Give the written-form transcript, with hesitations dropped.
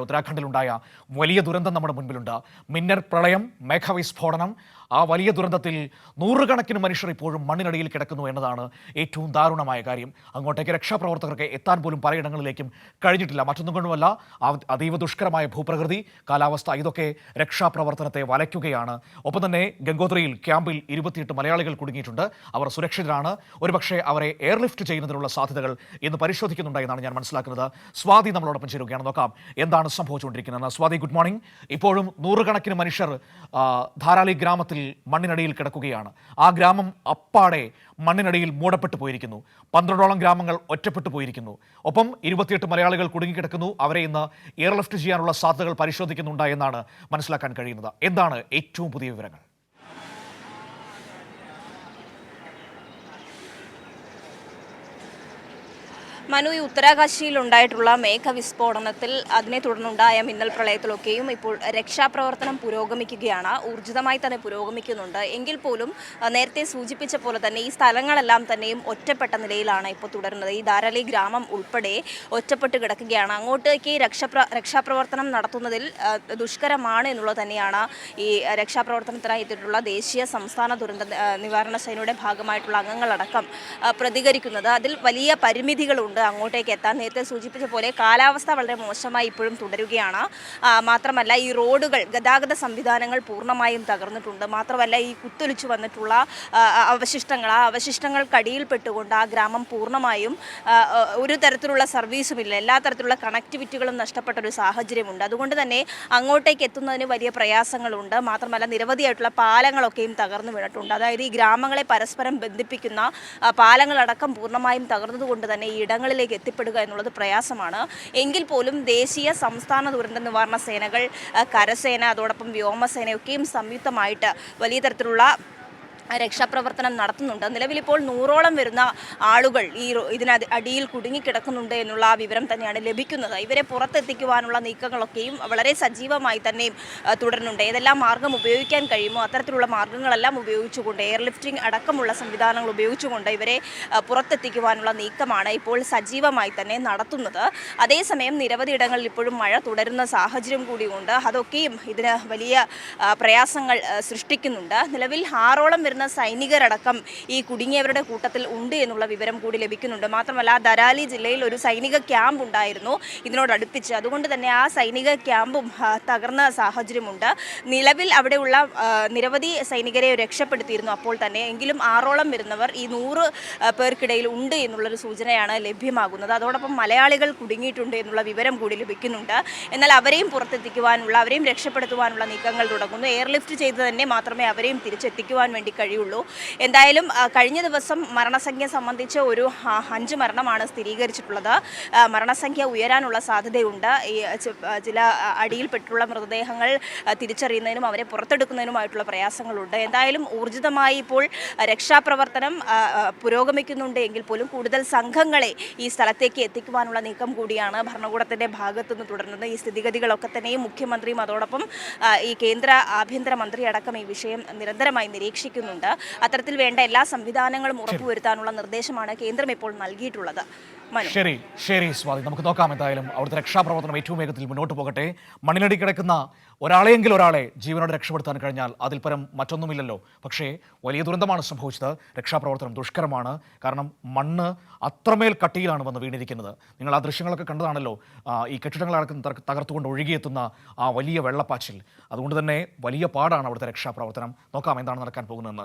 ഉത്തരാഖണ്ഡിലുണ്ടായ വലിയ ദുരന്തം നമ്മുടെ മുൻപിലുണ്ട്. മിന്നൽ പ്രളയം, മേഘവിസ്ഫോടനം. ആ വലിയ ദുരന്തത്തിൽ നൂറുകണക്കിന് മനുഷ്യർ ഇപ്പോഴും മണ്ണിനടിയിൽ കിടക്കുന്നു എന്നതാണ് ഏറ്റവും ദാരുണമായ കാര്യം. അങ്ങോട്ടേക്ക് രക്ഷാപ്രവർത്തകർക്ക് എത്താൻ പോലും പലയിടങ്ങളിലേക്കും കഴിഞ്ഞിട്ടില്ല. മറ്റൊന്നും കൊണ്ടുമല്ല, അതീവ ദുഷ്കരമായ ഭൂപ്രകൃതി, കാലാവസ്ഥ, ഇതൊക്കെ രക്ഷാപ്രവർത്തനത്തെ വലയ്ക്കുകയാണ്. ഒപ്പം തന്നെ ഗംഗോത്രിയിൽ ക്യാമ്പിൽ 28 മലയാളികൾ കുടുങ്ങിയിട്ടുണ്ട്. അവർ സുരക്ഷിതരാണ്. ഒരുപക്ഷെ അവരെ എയർലിഫ്റ്റ് ചെയ്യുന്നതിനുള്ള സാധ്യതകൾ ഇന്ന് പരിശോധിക്കുന്നുണ്ട് എന്നാണ് ഞാൻ മനസ്സിലാക്കുന്നത്. സ്വാതി നമ്മളോടൊപ്പം ചേരുകയാണ്. നോക്കാം എന്താണ് സംഭവിച്ചുകൊണ്ടിരിക്കുന്നത്. Swathi, good morning. ഇപ്പോഴും നൂറുകണക്കിന് മനുഷ്യർ ധാരാളി ഗ്രാമത്തിൽ മണ്ണിനടിയിൽ കിടക്കുകയാണ്. ആ ഗ്രാമം അപ്പാടെ മണ്ണിനടിയിൽ മൂടപ്പെട്ടു പോയിരിക്കുന്നു. 12ഓളം ഗ്രാമങ്ങൾ ഒറ്റപ്പെട്ടു പോയിരിക്കുന്നു. ഒപ്പം 28 മലയാളികൾ കുടുങ്ങിക്കിടക്കുന്നു. അവരെ ഇന്ന് എയർലിഫ്റ്റ് ചെയ്യാനുള്ള സാധ്യതകൾ പരിശോധിക്കുന്നുണ്ട് എന്നാണ് മനസ്സിലാക്കാൻ കഴിയുന്നത്. എന്താണ് ഏറ്റവും പുതിയ വിവരങ്ങൾ? മനു, ഈ ഉത്തരാകാശിയിൽ ഉണ്ടായിട്ടുള്ള മേഘവിസ്ഫോടനത്തിൽ അതിനെ തുടർന്നുണ്ടായ മിന്നൽ പ്രളയത്തിലൊക്കെയും ഇപ്പോൾ രക്ഷാപ്രവർത്തനം പുരോഗമിക്കുകയാണ്. ഊർജിതമായി തന്നെ പുരോഗമിക്കുന്നുണ്ട്. എങ്കിൽ പോലും നേരത്തെ സൂചിപ്പിച്ച പോലെ തന്നെ ഈ സ്ഥലങ്ങളെല്ലാം തന്നെയും ഒറ്റപ്പെട്ട നിലയിലാണ് ഇപ്പോൾ തുടരുന്നത്. ഈ ധാരാളി ഗ്രാമം ഉൾപ്പെടെ ഒറ്റപ്പെട്ട് കിടക്കുകയാണ്. അങ്ങോട്ടേക്ക് രക്ഷാപ്രവർത്തനം നടത്തുന്നതിൽ ദുഷ്കരമാണ് എന്നുള്ളത് തന്നെയാണ് ഈ രക്ഷാപ്രവർത്തനത്തിനായി എത്തിയിട്ടുള്ള ദേശീയ സംസ്ഥാന ദുരന്ത നിവാരണ സേനയുടെ ഭാഗമായിട്ടുള്ള അംഗങ്ങളടക്കം പ്രതികരിക്കുന്നത്. അതിൽ വലിയ പരിമിതികളുണ്ട് അങ്ങോട്ടേക്ക് എത്താൻ. നേരത്തെ സൂചിപ്പിച്ച പോലെ കാലാവസ്ഥ വളരെ മോശമായി ഇപ്പോഴും തുടരുകയാണ്. മാത്രമല്ല ഈ റോഡുകൾ, ഗതാഗത സംവിധാനങ്ങൾ പൂർണ്ണമായും തകർന്നിട്ടുണ്ട്. മാത്രമല്ല ഈ കുത്തൊലിച്ചു വന്നിട്ടുള്ള അവശിഷ്ടങ്ങൾ, ആ അവശിഷ്ടങ്ങൾക്കടിയിൽപ്പെട്ടുകൊണ്ട് ആ ഗ്രാമം പൂർണ്ണമായും ഒരു തരത്തിലുള്ള സർവീസുമില്ല. എല്ലാ തരത്തിലുള്ള കണക്ടിവിറ്റികളും നഷ്ടപ്പെട്ട ഒരു സാഹചര്യമുണ്ട്. അതുകൊണ്ട് തന്നെ അങ്ങോട്ടേക്ക് എത്തുന്നതിന് വലിയ പ്രയാസങ്ങളുണ്ട്. മാത്രമല്ല നിരവധിയായിട്ടുള്ള പാലങ്ങളൊക്കെയും തകർന്നു വീണിട്ടുണ്ട്. അതായത് ഈ ഗ്രാമങ്ങളെ പരസ്പരം ബന്ധിപ്പിക്കുന്ന പാലങ്ങളടക്കം പൂർണ്ണമായും തകർന്നതുകൊണ്ട് തന്നെ ഈ ഇടങ്ങളിലേക്ക് എത്തിപ്പെടുക എന്നുള്ളത് പ്രയാസമാണ്. എങ്കിൽ പോലും ദേശീയ സംസ്ഥാന ദുരന്ത നിവാരണ സേനകൾ, കരസേന, അതോടൊപ്പം വ്യോമസേനയൊക്കെയും സംയുക്തമായിട്ട് വലിയ തരത്തിലുള്ള രക്ഷാപ്രവർത്തനം നടത്തുന്നുണ്ട്. നിലവിലിപ്പോൾ 100ഓളം വരുന്ന ആളുകൾ അടിയിൽ കുടുങ്ങിക്കിടക്കുന്നുണ്ട് എന്നുള്ള ആ വിവരം തന്നെയാണ് ലഭിക്കുന്നത്. ഇവരെ പുറത്തെത്തിക്കുവാനുള്ള നീക്കങ്ങളൊക്കെയും വളരെ സജീവമായി തന്നെ തുടരുന്നുണ്ട്. ഏതെല്ലാം മാർഗം ഉപയോഗിക്കാൻ കഴിയുമോ അത്തരത്തിലുള്ള മാർഗങ്ങളെല്ലാം ഉപയോഗിച്ചുകൊണ്ട്, എയർലിഫ്റ്റിംഗ് അടക്കമുള്ള സംവിധാനങ്ങൾ ഉപയോഗിച്ചുകൊണ്ട് ഇവരെ പുറത്തെത്തിക്കുവാനുള്ള നീക്കമാണ് ഇപ്പോൾ സജീവമായി തന്നെ നടത്തുന്നത്. അതേസമയം നിരവധി ഇടങ്ങളിൽ ഇപ്പോഴും മഴ തുടരുന്ന സാഹചര്യം കൂടിയുണ്ട്. അതൊക്കെയും ഇതിന് വലിയ പ്രയാസങ്ങൾ സൃഷ്ടിക്കുന്നുണ്ട്. നിലവിൽ 6ഓളം സൈനികരടക്കം ഈ കുടുങ്ങിയവരുടെ കൂട്ടത്തിൽ ഉണ്ട് എന്നുള്ള വിവരം കൂടി ലഭിക്കുന്നുണ്ട്. മാത്രമല്ല ദരാലി ജില്ലയിൽ ഒരു സൈനിക ക്യാമ്പ് ഉണ്ടായിരുന്നു ഇതിനോടടുപ്പിച്ച്. അതുകൊണ്ട് തന്നെ ആ സൈനിക ക്യാമ്പും തകർന്ന സാഹചര്യമുണ്ട്. നിലവിൽ അവിടെയുള്ള നിരവധി സൈനികരെ രക്ഷപ്പെടുത്തിയിരുന്നു അപ്പോൾ തന്നെ. എങ്കിലും 6ഓളം വരുന്നവർ ഈ 100 പേർക്കിടയിൽ ഉണ്ട് എന്നുള്ളൊരു സൂചനയാണ് ലഭ്യമാകുന്നത്. അതോടൊപ്പം മലയാളികൾ കുടുങ്ങിയിട്ടുണ്ട് എന്നുള്ള വിവരം കൂടി ലഭിക്കുന്നുണ്ട്. എന്നാൽ അവരെയും പുറത്തെത്തിക്കുവാനുള്ള, അവരെയും രക്ഷപ്പെടുത്തുവാനുള്ള നീക്കങ്ങൾ തുടങ്ങുന്നു. എയർലിഫ്റ്റ് ചെയ്ത് തന്നെ മാത്രമേ അവരെയും തിരിച്ചെത്തിക്കുവാൻ വേണ്ടി കഴിയുള്ളൂ. എന്തായാലും കഴിഞ്ഞ ദിവസം മരണസംഖ്യ സംബന്ധിച്ച് ഒരു 5 മരണമാണ് സ്ഥിരീകരിച്ചിട്ടുള്ളത്. മരണസംഖ്യ ഉയരാനുള്ള സാധ്യതയുണ്ട്. ഈ ചില അടിയിൽപ്പെട്ടുള്ള മൃതദേഹങ്ങൾ തിരിച്ചറിയുന്നതിനും അവരെ പുറത്തെടുക്കുന്നതിനുമായിട്ടുള്ള പ്രയാസങ്ങളുണ്ട്. എന്തായാലും ഊർജിതമായി ഇപ്പോൾ രക്ഷാപ്രവർത്തനം പുരോഗമിക്കുന്നുണ്ട്. എങ്കിൽ പോലും കൂടുതൽ സംഘങ്ങളെ ഈ സ്ഥലത്തേക്ക് എത്തിക്കുവാനുള്ള നീക്കം കൂടിയാണ് ഭരണകൂടത്തിൻ്റെ ഭാഗത്തുനിന്ന് തുടരുന്നത്. ഈ സ്ഥിതിഗതികളൊക്കെ തന്നെയും മുഖ്യമന്ത്രിയും അതോടൊപ്പം ഈ കേന്ദ്ര ആഭ്യന്തരമന്ത്രി അടക്കം ഈ വിഷയം നിരന്തരമായി നിരീക്ഷിക്കുന്നുണ്ട്. അത്തരത്തിൽ വേണ്ട എല്ലാ സംവിധാനങ്ങളും ഉറപ്പുവരുത്താനുള്ള നിർദ്ദേശമാണ് കേന്ദ്രം ഇപ്പോൾ നൽകിയിട്ടുള്ളത്. ശരി സ്വാതി, നമുക്ക് നോക്കാം. എന്തായാലും അവിടുത്തെ രക്ഷാപ്രവർത്തനം ഏറ്റവും വേഗത്തിൽ മുന്നോട്ട് പോകട്ടെ. മണ്ണിനടി കിടക്കുന്ന ഒരാളെ ജീവനോടെ രക്ഷപ്പെടുത്താൻ കഴിഞ്ഞാൽ അതിൽ പരം മറ്റൊന്നുമില്ലല്ലോ. പക്ഷേ വലിയ ദുരന്തമാണ് സംഭവിച്ചത്. രക്ഷാപ്രവർത്തനം ദുഷ്കരമാണ്. കാരണം മണ്ണ് അത്രമേൽ കട്ടിയിലാണ് വന്ന് വീണിരിക്കുന്നത്. നിങ്ങൾ ആ ദൃശ്യങ്ങളൊക്കെ കണ്ടതാണല്ലോ. ഈ കെട്ടിടങ്ങളടക്കം തകർത്തുകൊണ്ട് ഒഴുകിയെത്തുന്ന ആ വലിയ വെള്ളപ്പാച്ചിൽ. അതുകൊണ്ട് തന്നെ വലിയ പാടാണ് അവിടുത്തെ രക്ഷാപ്രവർത്തനം. നോക്കാം എന്താണ് നടക്കാൻ പോകുന്നതെന്ന്.